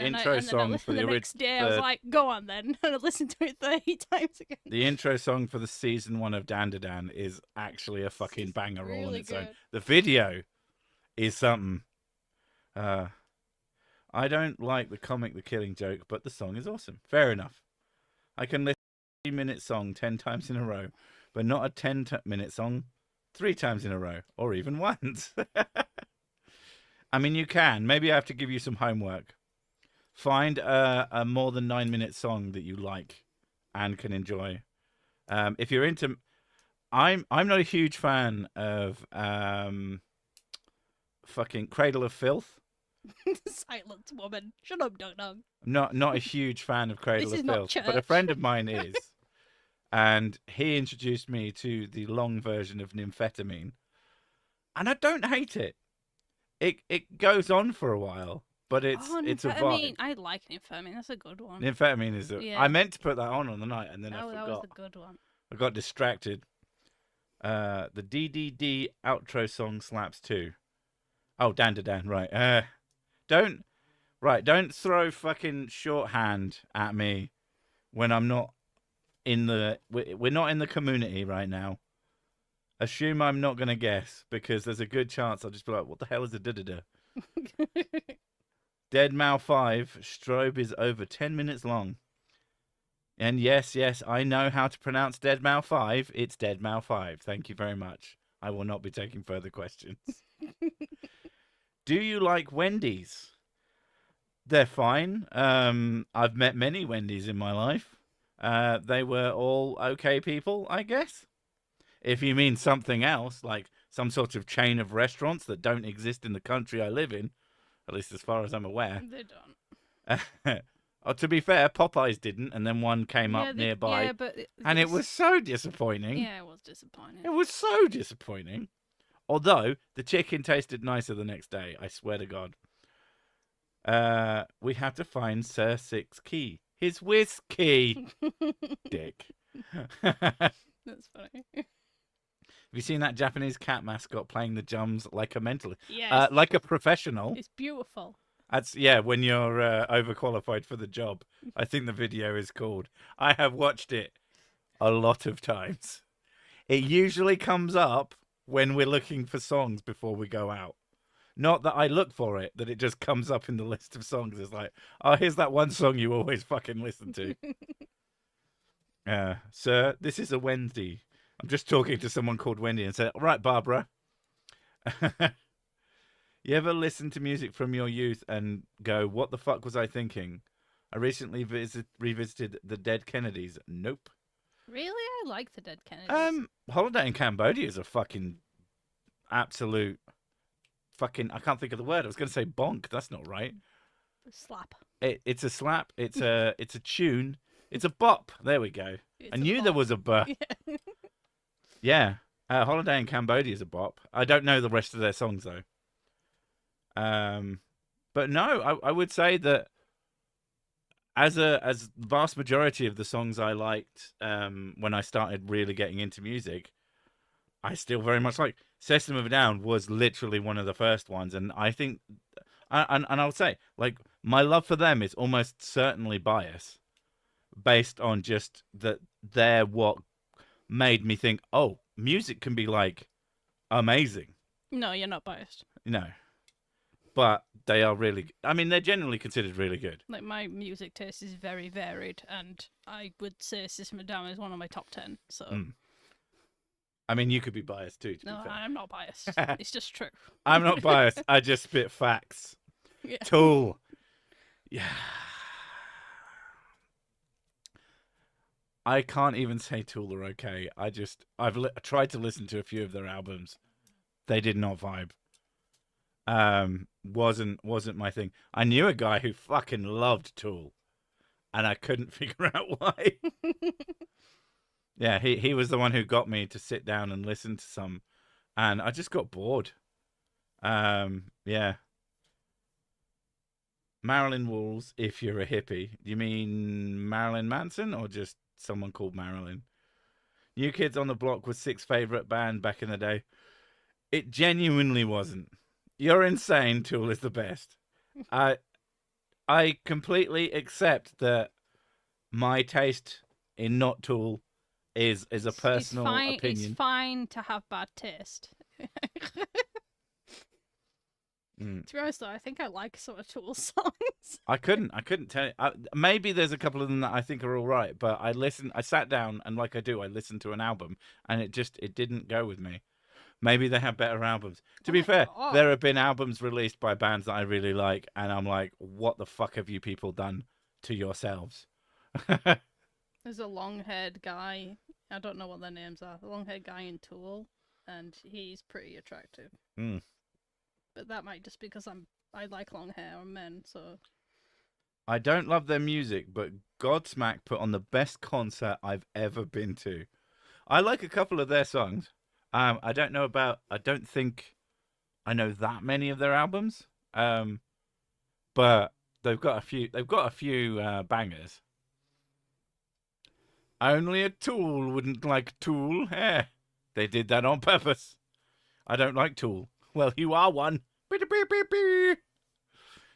intro song for the next day I was like, go on then. And I listened to it 30 times again. The intro song for the season 1 of Dandadan is actually a fucking banger all on its own. The video is something. I don't like the comic The Killing Joke, but the song is awesome. Fair enough. I can listen to a 3-minute song 10 times in a row, but not a 10-minute song 3 times in a row, or even once. I mean, you can. Maybe I have to give you some homework. Find a more than 9-minute song that you like and can enjoy. If you're into... I'm not a huge fan of fucking Cradle of Filth. Silence, woman. Shut up, dog. Not a huge fan of Cradle of Filth, but a friend of mine is. And he introduced me to the long version of Nymphetamine. And I don't hate it. It goes on for a while, but it's a vibe. I like Nymphetamine. That's a good one. Nymphetamine is I meant to put that on the night, and then I forgot. That was a good one. I got distracted. The DDD outro song slaps too. Oh, Dan, right. Don't throw fucking shorthand at me when I'm not in the... We're not in the community right now. Assume I'm not going to guess, because there's a good chance I'll just be like, what the hell is a da-da-da? Deadmau 5, Strobe is over 10 minutes long. And yes, I know how to pronounce Deadmau 5. It's Deadmau 5. Thank you very much. I will not be taking further questions. Do you like Wendy's? They're fine. I've met many Wendy's in my life. They were all okay people, I guess. If you mean something else, like some sort of chain of restaurants that don't exist in the country I live in, at least as far as I'm aware. They don't. To be fair, Popeyes didn't, and then one came up nearby. Yeah, but and it was so disappointing. Yeah, it was disappointing. It was so disappointing. Although the chicken tasted nicer the next day, I swear to God. We have to find Sir Six Key. His whiskey. Dick. That's funny. Have you seen that Japanese cat mascot playing the drums like a mentalist? Yes. Like a professional. It's beautiful. That's when you're overqualified for the job. I think the video is called. I have watched it a lot of times. It usually comes up when we're looking for songs before we go out. Not that I look for it, that it just comes up in the list of songs. It's like, oh, here's that one song you always fucking listen to. Sir, this is a Wednesday. I'm just talking to someone called Wendy and said, all right, Barbara. You ever listen to music from your youth and go, what the fuck was I thinking? I recently revisited the Dead Kennedys. Nope. Really? I like the Dead Kennedys. Holiday in Cambodia is a fucking absolute fucking, I can't think of the word. I was going to say bonk. That's not right. Slap. It's a slap. It's a tune. It's a bop. There we go. I knew there was a bop. Yeah. Holiday in Cambodia is a bop. I don't know the rest of their songs though. But no, I would say that as the vast majority of the songs I liked when I started really getting into music, I still very much like. System of a Down was literally one of the first ones, and I think, and I would say, like, my love for them is almost certainly bias, based on just that they're what made me think, oh, music can be like amazing. No, you're not biased. No. But they are really, I mean, they're generally considered really good. Like, my music taste is very varied, and I would say System of a Down is one of my top 10, so... I mean, you could be biased too, to no, be fair. I'm not biased. It's just true. I'm not biased. I just spit facts. Yeah. Tool. Yeah. I can't even say Tool are okay. I've tried to listen to a few of their albums. They did not vibe. Wasn't my thing. I knew a guy who fucking loved Tool, and I couldn't figure out why. Yeah, he was the one who got me to sit down and listen to some, and I just got bored. Yeah. Marilyn Walls, if you're a hippie. Do you mean Marilyn Manson or just someone called Marilyn? New Kids on the Block was Six's favorite band back in the day. It genuinely wasn't. You're insane. Tool is the best. I completely accept my taste in not Tool is a personal opinion. It's fine to have bad taste. To be honest, though, I think I like some of Tool's songs. I couldn't tell you. Maybe there's a couple of them that I think are all right, but I sat down and like I do, I listened to an album, and it didn't go with me. Maybe they have better albums. To be fair, there have been albums released by bands that I really like, and I'm like, what the fuck have you people done to yourselves? There's a long-haired guy. I don't know what their names are. A long-haired guy in Tool, and he's pretty attractive. But that might just because I like long hair on men, so... I don't love their music, but Godsmack put on the best concert I've ever been to. I like a couple of their songs. I don't think I know that many of their albums. But they've got a few bangers. Only a Tool wouldn't like Tool. They did that on purpose. I don't like Tool. Well, you are one.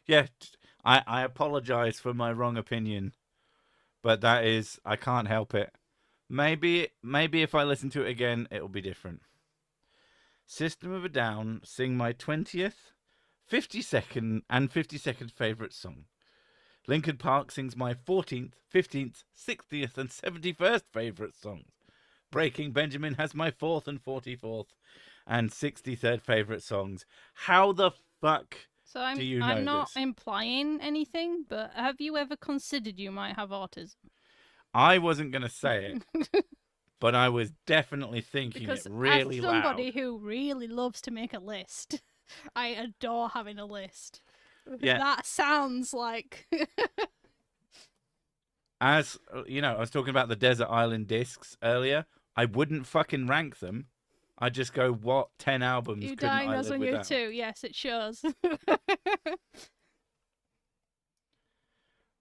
Yeah, I apologize for my wrong opinion, but I can't help it. Maybe if I listen to it again, it'll be different. System of a Down sing my 20th 52nd and 52nd favourite song. Linkin Park sings my 14th, 15th, 60th, and 71st favourite songs. Breaking Benjamin has my 4th and 44th and 63rd favourite songs. How the fuck So do you know I'm not this? implying anything, but have you ever considered you might have autism? I wasn't going to say it, but I was definitely thinking Because it as really somebody loud. who really loves to make a list, I adore having a list. Yeah. That sounds like As you know, I was talking about the Desert Island discs earlier. I wouldn't fucking rank them. I'd just go, what 10 albums you couldn't I diagnosed live on you without? too. Yes, it shows.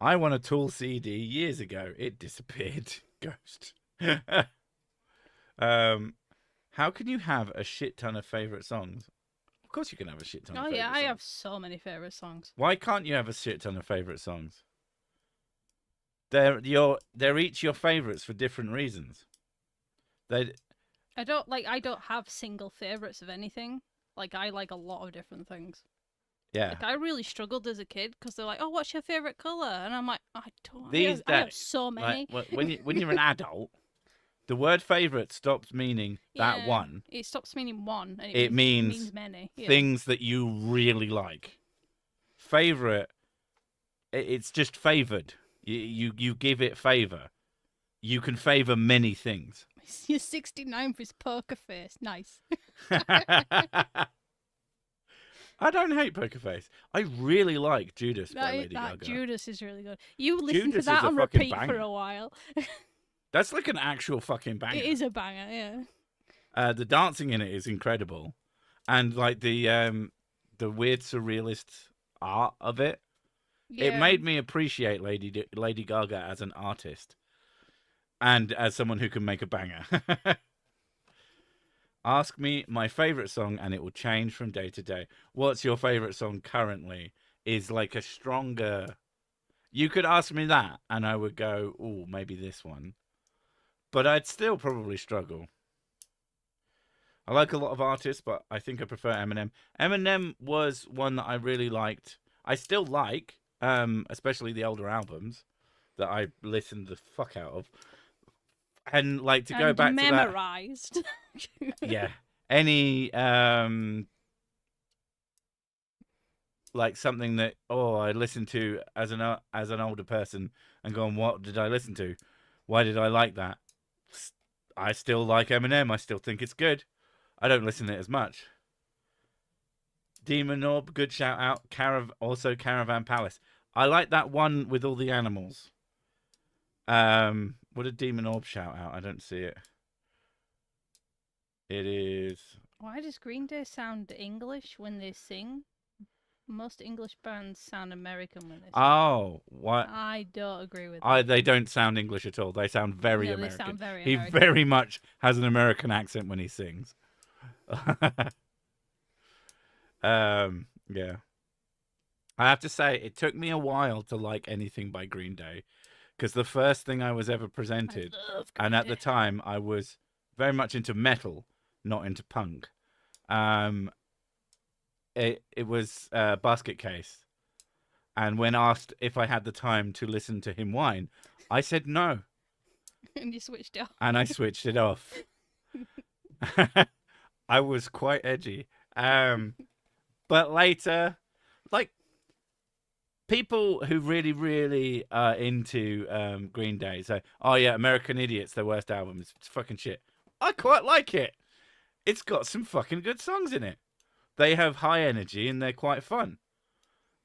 I won a Tool CD years ago. It disappeared. Ghost. How can you have a shit ton of favourite songs? Of course you can have a shit ton of Oh favourite yeah, I songs. have so many favorite songs. Why can't you have a shit ton of favourite songs? They're each your favourites for different reasons. They I don't have single favorites of anything. Like I like a lot of different things. yeah. Like I really struggled as a kid because they're like, "Oh, what's your favorite color?" And I'm like, "I don't. These I have days, so many." like when you're an adult, the word favourite stops meaning that Yeah, one. it stops meaning one and It means means many. Yeah. things that you really like. Favourite, it's just favoured. You give it favour. You can favour many things. Your 69th is Poker Face. Nice. I don't hate Poker Face. I really like Judas by Lady That Gaga. Judas is really good. You listened Judas to that is a on fucking repeat for banger. a while. That's like an actual fucking banger. It is a banger, yeah. The dancing in it is incredible, and like the weird surrealist art of it. Yeah. It made me appreciate Lady Gaga as an artist and as someone who can make a banger. Ask me my favorite song and it will change from day to day. What's your favorite song currently is like a stronger. You could ask me that and I would go, oh, maybe this one. But I'd still probably struggle. I like a lot of artists, but I think I prefer Eminem. Eminem was one that I really liked. I still like, especially the older albums that I listened the fuck out of. And like to go back memorized. to that, yeah, any like something that I listened to as an older person and gone, what did I listen to? Why did I like that? I still like Eminem. I still think it's good. I don't listen to it as much. Demon Orb, good shout out. Also Caravan Palace. I like that one with all the animals. What did Demon Orb shout out? I don't see it. It is. Why does Green Day sound English when they sing? Most English bands sound American when they sing. Oh, what? I don't agree with that. They don't sound English at all. They sound very American. They sound very he American. very much has an American accent when he sings. Yeah. I have to say, it took me a while to like anything by Green Day, because the first thing I was ever presented, and at the time I was very much into metal, not into punk. It was Basket Case, and when asked if I had the time to listen to him whine, I said no, and you switched it off. and I switched it off. I was quite edgy. But later, like, people who really, really are into Green Day say, oh yeah, American Idiot's their worst album. It's fucking shit. I quite like it. It's got some fucking good songs in it. They have high energy and they're quite fun.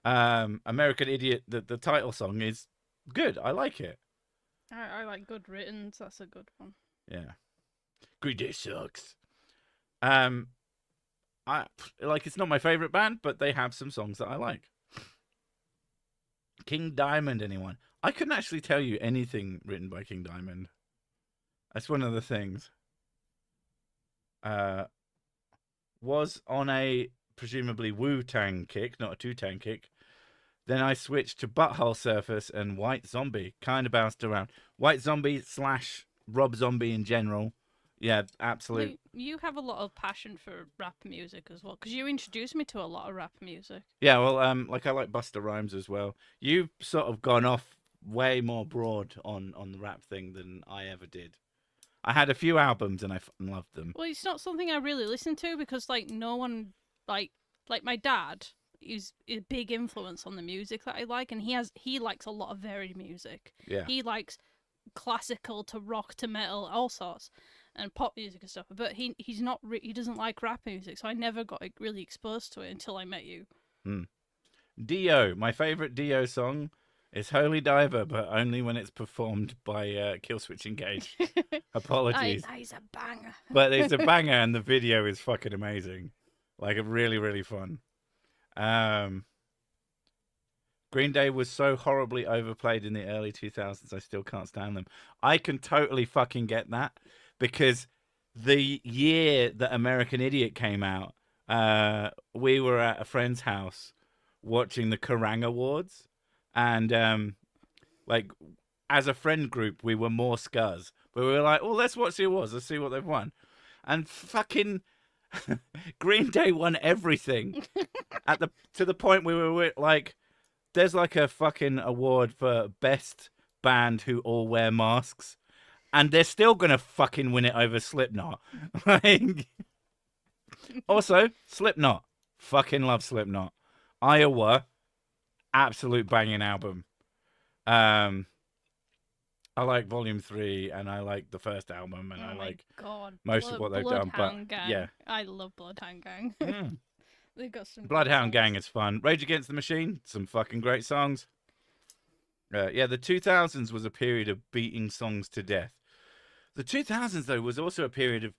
American Idiot, the title song is good. I like it. I like Good Riddance. That's a good one. Yeah. Green Day sucks. It's not my favorite band, but they have some songs that I like. King Diamond, anyone? I couldn't actually tell you anything written by King Diamond. That's one of the things. Was on a presumably Wu-Tang kick, not a Two-Tang kick. Then I switched to Butthole Surface and White Zombie. Kind of bounced around. White Zombie / Rob Zombie in general. Yeah, absolute. Luke, you have a lot of passion for rap music as well, because you introduced me to a lot of rap music. Yeah, well, like I like Busta Rhymes as well. You've sort of gone off way more broad on the rap thing than I ever did. I had a few albums and I loved them. Well, it's not something I really listen to because, like, no one, like my dad is a big influence on the music that I like, and he likes a lot of varied music. Yeah. He likes classical to rock to metal, all sorts, and pop music and stuff. But he's not he doesn't like rap music, so I never got really exposed to it until I met you. Dio, my favorite Dio song is Holy Diver, but only when it's performed by Killswitch Engage. Apologies. That is a banger. But it's a banger and the video is fucking amazing. Like, really, really fun. Green Day was so horribly overplayed in the early 2000s, I still can't stand them. I can totally fucking get that, because the year that American Idiot came out, we were at a friend's house watching the Kerrang Awards, and like, as a friend group, we were more scuzz. But we were like, well, let's watch the awards. Let's see what they've won. And fucking Green Day won everything. To the point we were like, there's like a fucking award for best band who all wear masks, and they're still gonna fucking win it over Slipknot. Like, also, Slipknot. Fucking love Slipknot. Iowa, absolute banging album. I like Volume 3, and I like the first album, and I like most of what they've done. But Gang. yeah, I love Bloodhound Gang. They've got some Bloodhound Gang is fun. Rage Against the Machine, some fucking great songs. Yeah, the 2000s was a period of beating songs to death. The 2000s, though, was also a period of,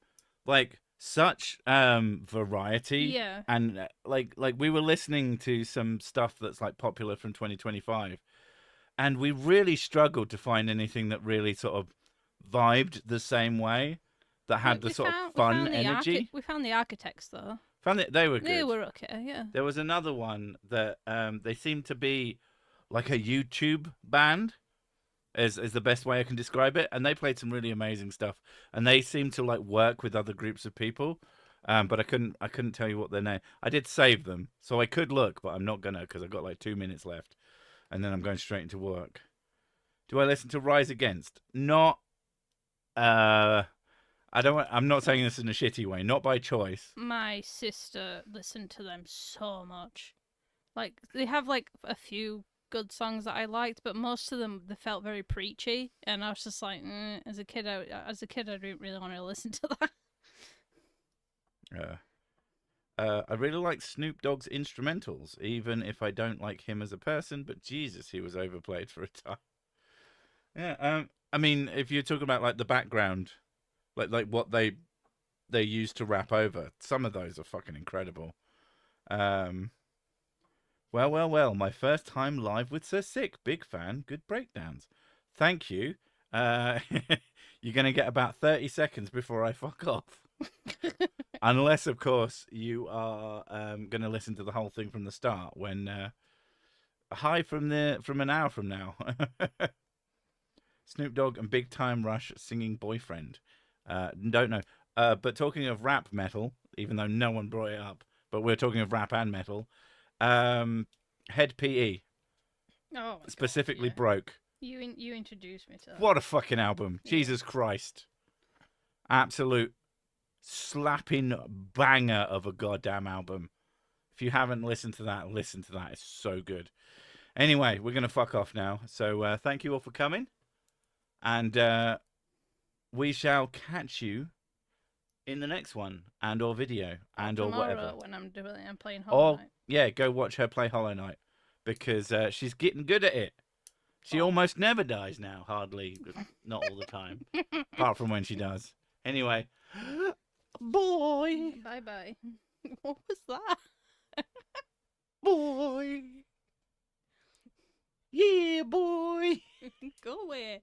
like, such variety. Yeah. And, like we were listening to some stuff that's, like, popular from 2025. And we really struggled to find anything that really sort of vibed the same way, that had the sort of fun energy. We found the Architects, though. They were good. They were okay, yeah. There was another one that they seemed to be like a YouTube band, is the best way I can describe it. And they played some really amazing stuff. And they seemed to like work with other groups of people. But I couldn't tell you what their name. I did save them, so I could look, but I'm not gonna, because I've got like 2 minutes left, and then I'm going straight into work. Do I listen to Rise Against? Not. I'm not saying this in a shitty way. Not by choice. My sister listened to them so much. Like, they have like a few good songs that I liked, but most of them, they felt very preachy, and I was just like, as a kid, I didn't really want to listen to that. I really like Snoop Dogg's instrumentals, even if I don't like him as a person. But Jesus, he was overplayed for a time. Yeah. I mean, if you're talking about like the background, like what they used to rap over, some of those are fucking incredible. Well, my first time live with Sir Sick. Big fan. Good breakdowns. Thank you. You're going to get about 30 seconds before I fuck off. Unless, of course, you are going to listen to the whole thing from the start when... hi from an hour from now. Snoop Dogg and Big Time Rush singing Boyfriend. Don't know. But talking of rap metal, even though no one brought it up, but we're talking of rap and metal, Head PE. Oh, specifically God, yeah. Broke. You introduced me to that. What a fucking album. Yeah. Jesus Christ. Absolute slapping banger of a goddamn album. If you haven't listened to that, listen to that. It's so good. Anyway, we're going to fuck off now. So thank you all for coming. And we shall catch you in the next one, and or video, and or whatever. When I'm playing Hollow Knight. Yeah, go watch her play Hollow Knight, because she's getting good at it. She almost never dies now, hardly. Not all the time. Apart from when she does. Anyway. Boy. Bye-bye. What was that? Boy. Yeah, boy. Go away.